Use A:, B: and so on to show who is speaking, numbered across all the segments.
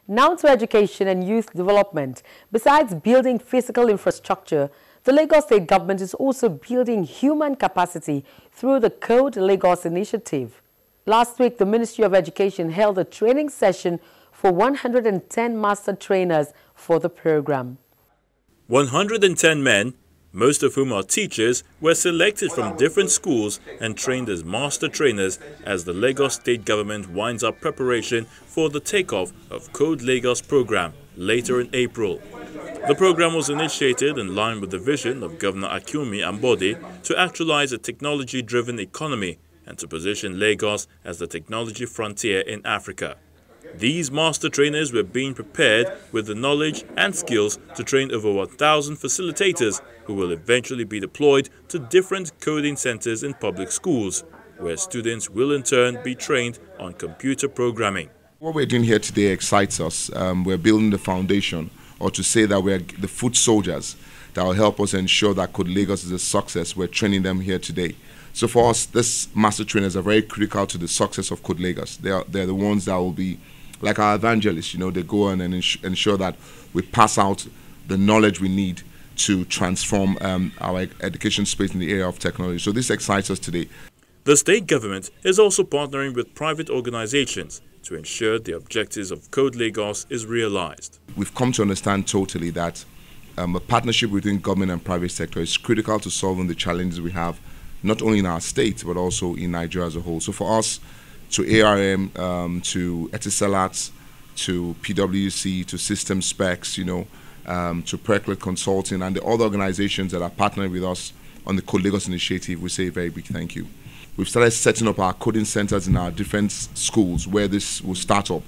A: Now to education and youth development. Besides building physical infrastructure, the Lagos State government is also building human capacity through the CodeLagos initiative. Last week, the Ministry of Education held a training session for 110 master trainers for the program.
B: 110 men, most of whom are teachers, were selected from different schools and trained as master trainers as the Lagos State government winds up preparation for the takeoff of CodeLagos program later in April. The program was initiated in line with the vision of Governor Akinwumi Ambode to actualize a technology-driven economy and to position Lagos as the technology frontier in Africa. These master trainers were being prepared with the knowledge and skills to train over 1,000 facilitators who will eventually be deployed to different coding centers in public schools, where students will in turn be trained on computer programming.
C: What we're doing here today excites us. We're building the foundation, or to say that we're the foot soldiers that will help us ensure that CodeLagos is a success. We're training them here today. So for us, these master trainers are very critical to the success of CodeLagos. They're the ones that will be like our evangelists, they go on and ensure that we pass out the knowledge we need to transform our education space in the area of technology. So this excites us today.
B: The state government is also partnering with private organizations to ensure the objectives of CodeLagos is realized.
C: We've come to understand totally that a partnership between government and private sector is critical to solving the challenges we have, not only in our state, but also in Nigeria as a whole. So for us, to ARM, to Etisalat, to PwC, to System Specs, to Perklet Consulting, and the other organizations that are partnering with us on the CodeLagos initiative, we say a very big thank you. We've started setting up our coding centers in our different schools where this will start up.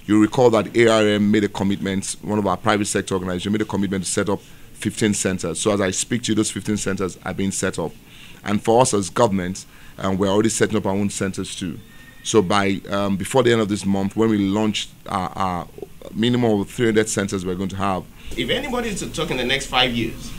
C: You'll recall that ARM made a commitment, one of our private sector organizations made a commitment to set up 15 centers. So as I speak to you, those 15 centers are being set up. And for us as government, we're already setting up our own centers too. So by before the end of this month, when we launch our minimum of 300 centers we're going to have.
D: If anybody is to talk in the next 5 years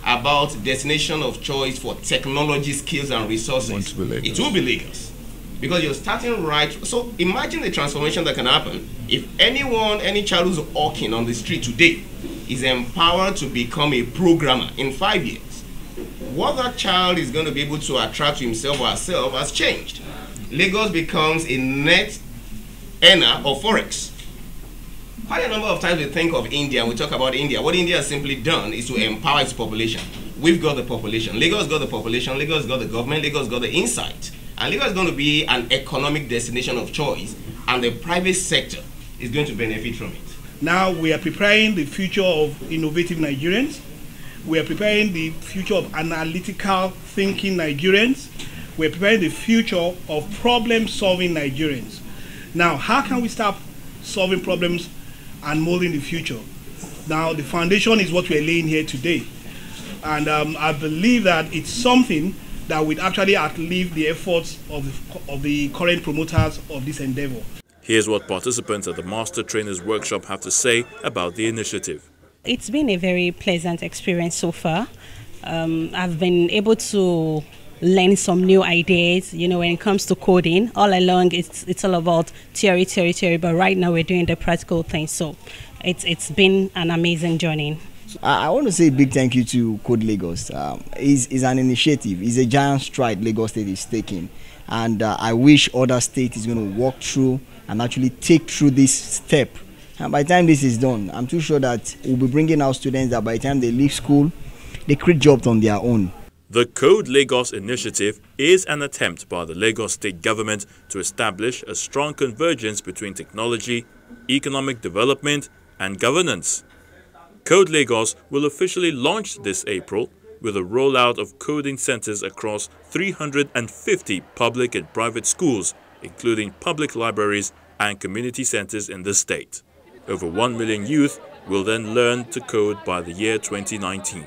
D: about destination of choice for technology, skills and resources, it will be Lagos. Because you're starting right. So imagine the transformation that can happen if any child who's walking on the street today is empowered to become a programmer in 5 years. What that child is going to be able to attract to himself or herself has changed. Lagos becomes a net earner of Forex. Quite a number of times we think of India and we talk about India. What India has simply done is to empower its population. We've got the population. Lagos got the population. Lagos got the government. Lagos got the insight. And Lagos is going to be an economic destination of choice, and the private sector is going to benefit from it.
E: Now we are preparing the future of innovative Nigerians. We are preparing the future of analytical thinking Nigerians. We're preparing the future of problem-solving Nigerians. Now, how can we start solving problems and molding the future? Now, the foundation is what we're laying here today. And I believe that it's something that would actually outlive the efforts of the current promoters of this endeavor.
B: Here's what participants at the Master Trainers Workshop have to say about the initiative.
F: It's been a very pleasant experience so far. I've been able to learn some new ideas, when it comes to coding. All along, it's all about theory, but right now we're doing the practical things. So it's been an amazing journey.
G: I want to say a big thank you to CodeLagos. It's an initiative. It's a giant stride Lagos State is taking. And I wish other states is going to walk through and actually take through this step. And by the time this is done, I'm too sure that we'll be bringing out students that by the time they leave school, they create jobs on their own.
B: The CodeLagos initiative is an attempt by the Lagos State government to establish a strong convergence between technology, economic development, and governance. CodeLagos will officially launch this April with a rollout of coding centers across 350 public and private schools, including public libraries and community centers in the state. Over 1 million youth will then learn to code by the year 2019.